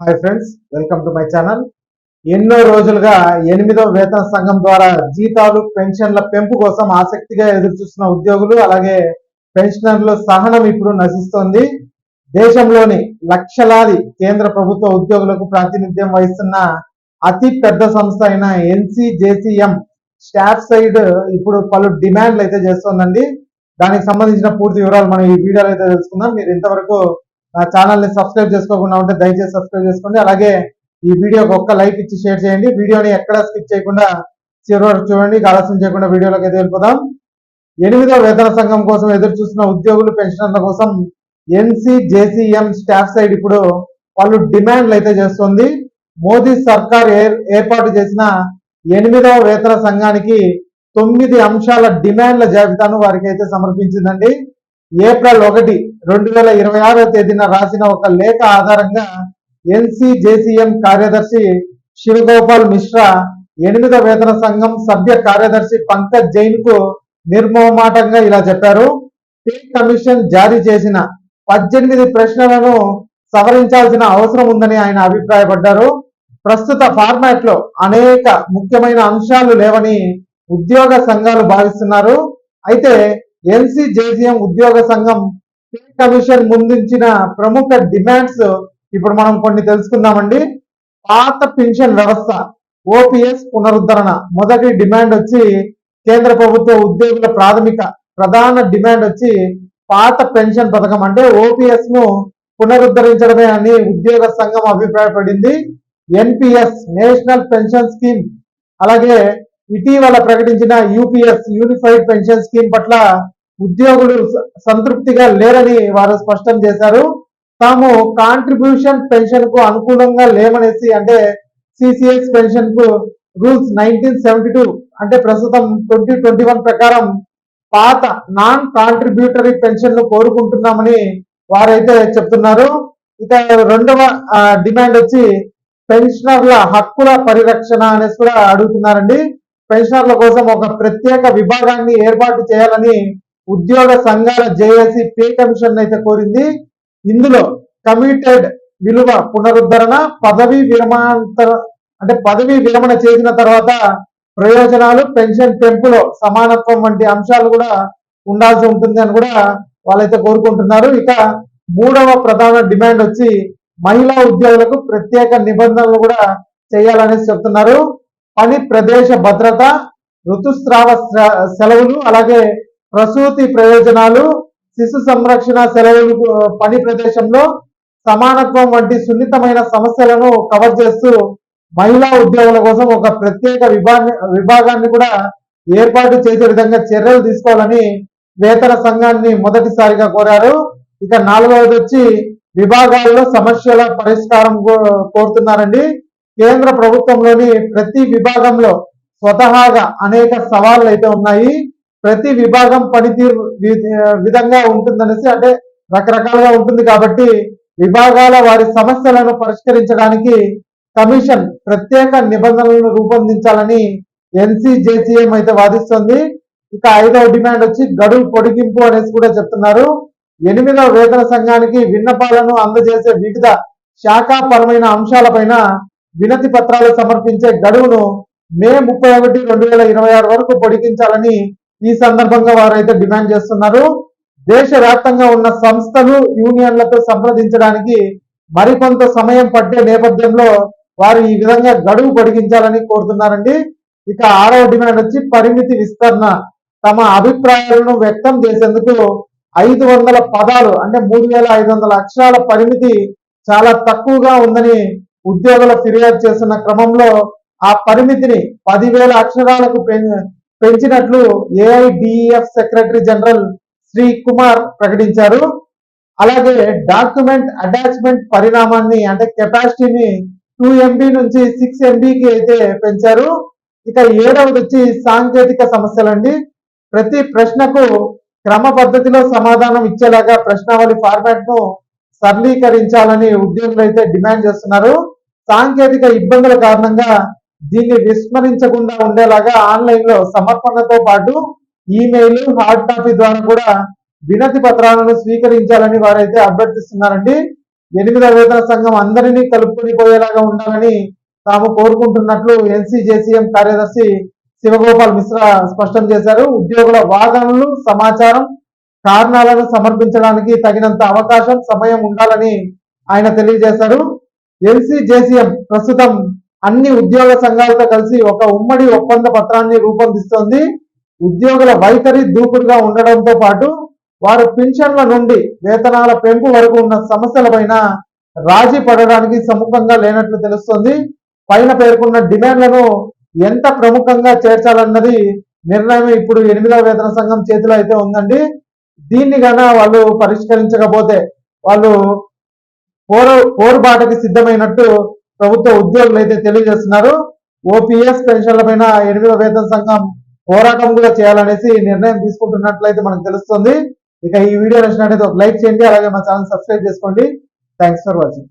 Hi friends, welcome to my channel. ఎన్నో రోజులుగా 8వ వేతన సంఘం ద్వారా జీతాలు పెన్షన్ల పెంపు కోసం ఆసక్తిగా ఎదురుచూస్తున్న ఉద్యోగులు అలాగే పెన్షనర్ల సహనం ఇప్పుడు నశిస్తోంది. దేశంలోని లక్షలాది కేంద్ర ప్రభుత్వ ఉద్యోగులకు ప్రాతినిధ్యం వహిస్తున్న అతి పెద్ద సంస్థ అయిన ఎన్సీజేసీఎం స్టాఫ్ సైడ్ ఇప్పుడు పలు డిమాండ్లు అయితే చేస్తోందండి. దానికి సంబంధించిన పూర్తి వివరాలు మనం ఈ వీడియోలో అయితే తెలుసుకుందాం. మీరు ఇంతవరకు నా ఛానల్ని సబ్స్క్రైబ్ చేసుకోకుండా ఉంటే దయచేసి సబ్స్క్రైబ్ చేసుకోండి. అలాగే ఈ వీడియోకి ఒక్క లైక్ ఇచ్చి షేర్ చేయండి. వీడియోని ఎక్కడ స్కిప్ చేయకుండా చివరి వరకు చూడండి. ఆలస్యం చేయకుండా వీడియోలోకి అయితే వెళ్ళిపోదాం. 8వ వేతన సంఘం కోసం ఎదురు చూస్తున్న ఉద్యోగులు పెన్షనర్ల కోసం ఎన్సీజేసీఎం స్టాఫ్ సైడ్ ఇప్పుడు వాళ్ళు డిమాండ్లు అయితే చేస్తుంది. మోదీ సర్కార్ ఏర్పాటు చేసిన 8వ వేతన సంఘానికి 9 అంశాల డిమాండ్ల జాబితాను వారికి అయితే సమర్పించిందండి. ఏప్రిల్ 1, 2026 తేదీన రాసిన ఒక లేఖ ఆధారంగా ఎన్సీజేసీఎం కార్యదర్శి శివగోపాల్ మిశ్రా 8వ వేతన సంఘం సభ్య కార్యదర్శి పంకజ్ జైన్ కు నిర్మోహమాటంగా ఇలా చెప్పారు. పే కమిషన్ జారీ చేసిన 18 ప్రశ్నలను సవరించాల్సిన అవసరం ఉందని ఆయన అభిప్రాయపడ్డారు. ప్రస్తుత ఫార్మాట్ లో అనేక ముఖ్యమైన అంశాలు లేవని ఉద్యోగ సంఘాలు భావిస్తున్నారు. అయితే ఎన్సీజేసీఎం ఉద్యోగ సంఘం పే కమిషన్ ముందుంచిన ప్రముఖ డిమాండ్స్ ఇప్పుడు మనం కొన్ని తెలుసుకుందామండి. పాత పెన్షన్ వ్యవస్థ ఓపీఎస్ పునరుద్ధరణ మొదటి డిమాండ్ వచ్చి కేంద్ర ప్రభుత్వ ఉద్యోగుల ప్రధాన డిమాండ్ వచ్చి పాత పెన్షన్ పథకం అంటే ఓపీఎస్ ను పునరుద్ధరించడమే అని ఉద్యోగ సంఘం అభిప్రాయపడింది. ఎన్పిఎస్ నేషనల్ పెన్షన్ స్కీమ్ అలాగే ఇటీవల ప్రకటించిన యూపీఎస్ యూనిఫైడ్ పెన్షన్ స్కీమ్ పట్ల ఉద్యోగులు సంతృప్తిగా లేరని వారు స్పష్టం చేశారు. తాము కాంట్రిబ్యూషన్ పెన్షన్ కు అనుకూలంగా లేమనేసి అంటే సిసిఎస్ పెన్షన్ కు రూల్స్ 1972 అంటే ప్రస్తుతం 2021 ప్రకారం పాత నాన్ కాంట్రిబ్యూటరీ పెన్షన్ ను కోరుకుంటున్నామని వారైతే చెప్తున్నారు. ఇక రెండవ డిమాండ్ వచ్చి పెన్షనర్ల హక్కుల పరిరక్షణ అనేసి కూడా అడుగుతున్నారండి. పెన్షనర్ల కోసం ఒక ప్రత్యేక విభాగాన్ని ఏర్పాటు చేయాలని ఉద్యోగ సంఘాల జేఏసీ పే కమిషన్ అయితే కోరింది. ఇందులో కమిటెడ్ విలువ పునరుద్ధరణ పదవీ విరమణ చేసిన తర్వాత ప్రయోజనాలు పెన్షన్ పెంపులో సమానత్వం వంటి అంశాలు కూడా ఉండాల్సి ఉంటుంది అని కూడా వాళ్ళైతే కోరుకుంటున్నారు. ఇక మూడవ ప్రధాన డిమాండ్ వచ్చి మహిళా ఉద్యోగులకు ప్రత్యేక నిబంధనలు కూడా చేయాలనేసి చెప్తున్నారు. పని ప్రదేశ భద్రత, ఋతుస్రావ సెలవులు అలాగే ప్రసూతి ప్రయోజనాలు, శిశు సంరక్షణ సెలవులు, పని ప్రదేశంలో సమానత్వం వంటి సున్నితమైన సమస్యలను కవర్ చేస్తూ మహిళా ఉద్యోగుల కోసం ఒక ప్రత్యేక విభాగాన్ని కూడా ఏర్పాటు చేసే విధంగా చర్యలు తీసుకోవాలని వేతన సంఘాన్ని మొదటిసారిగా కోరారు. ఇక నాలుగవది వచ్చి విభాగాల్లో సమస్యల పరిష్కారం కోరుతున్నారండి. కేంద్ర ప్రభుత్వంలోని ప్రతి విభాగంలో స్వతహాగా అనేక సవాళ్లు అయితే ఉన్నాయి. ప్రతి విభాగం పనితీరు విధంగా ఉంటుందనేసి అంటే రకరకాలుగా ఉంటుంది కాబట్టి విభాగాల వారి సమస్యలను పరిష్కరించడానికి కమిషన్ ప్రత్యేక నిబంధనలను రూపొందించాలని ఎన్సీజేసీఎం అయితే వాదిస్తోంది. ఇక ఐదవ డిమాండ్ వచ్చి గడువు పొడిగింపు అనేసి కూడా చెప్తున్నారు. 8వ వేతన సంఘానికి విన్నపాలను అందజేసే వివిధ శాఖాపరమైన అంశాలపైన వినతి పత్రాలు సమర్పించే గడువును మే 31, 2026 వరకు పొడిగించాలని ఈ సందర్భంగా వారైతే డిమాండ్ చేస్తున్నారు. దేశవ్యాప్తంగా ఉన్న సంస్థలు యూనియన్లతో సంప్రదించడానికి మరికొంత సమయం పట్టే నేపథ్యంలో వారు ఈ విధంగా గడువు పొడిగించాలని కోరుతున్నారండి. ఇక ఆరవ డిమాండ్ వచ్చి పరిమితి విస్తరణ. తమ అభిప్రాయాలను వ్యక్తం చేసేందుకు 500 పదాలు అంటే 3500 అక్షరాల పరిమితి చాలా తక్కువగా ఉందని ఉద్యోగుల ఫిర్యాదు చేస్తున్న క్రమంలో ఆ పరిమితిని 10,000 అక్షరాలకు పెంచినట్లు ఏఐడిఎఫ్ సెక్రటరీ జనరల్ శ్రీ కుమార్ ప్రకటించారు. అలాగే డాక్యుమెంట్ అటాచ్మెంట్ పరిణామాన్ని అంటే కెపాసిటీని 2 MB నుంచి 6 MBకి అయితే పెంచారు. ఇక ఏడవది వచ్చి సాంకేతిక సమస్యలండి. ప్రతి ప్రశ్నకు క్రమ పద్ధతిలో సమాధానం ఇచ్చేలాగా ప్రశ్నావళి ఫార్మాట్ ను సరళీకరించాలని ఉద్యోగులు అయితే డిమాండ్ చేస్తున్నారు. సాంకేతిక ఇబ్బందుల కారణంగా దీన్ని విస్మరించకుండా ఉండేలాగా ఆన్లైన్ లో సమర్పణతో పాటు ఈమెయిల్, హార్డ్ కాపీ ద్వారా కూడా వినతి పత్రాలను స్వీకరించాలని వారైతే అభ్యర్థిస్తున్నారండి. 8వ వేతన సంఘం అందరినీ కలుపుకొని పోయేలాగా ఉండాలని తాము కోరుకుంటున్నట్లు ఎన్సీజేసీఎం కార్యదర్శి శివగోపాల్ మిశ్రా స్పష్టం చేశారు. ఉద్యోగుల వాదనలు, సమాచారం, కారణాలను సమర్పించడానికి తగినంత అవకాశం, సమయం ఉండాలని ఆయన తెలియజేశారు. ఎన్సీజేసీఎం ప్రస్తుతం అన్ని ఉద్యోగ సంఘాలతో కలిసి ఒక ఉమ్మడి ఒప్పంద పత్రాన్ని రూపొందిస్తోంది. ఉద్యోగుల వైఖరి దూకుడుగా ఉండడంతో పాటు వారు పింఛన్ల నుండి వేతనాల పెంపు వరకు ఉన్న సమస్యలపైన రాజీ పడడానికి సముఖంగా లేనట్లు తెలుస్తోంది. పైన పేర్కొన్న డిమాండ్లను ఎంత ప్రముఖంగా చేర్చాలన్నది నిర్ణయం ఇప్పుడు 8వ వేతన సంఘం చేతిలో అయితే ఉందండి. దీన్ని గన వాళ్ళు పరిష్కరించకపోతే వాళ్ళు పోరుబాటకి సిద్ధమైనట్టు ప్రభుత్వ ఉద్యోగులు అయితే తెలియజేస్తున్నారు. ఓపీఎస్ పెన్షన్ల పైన 8వ వేతన సంఘం పోరాటం కూడా చేయాలనేసి నిర్ణయం తీసుకుంటున్నట్లయితే మనకు తెలుస్తుంది. ఇక ఈ వీడియో నచ్చినట్లయితే ఒక లైక్ చేయండి, అలాగే మా ఛానల్ సబ్స్క్రైబ్ చేసుకోండి. Thanks for watching.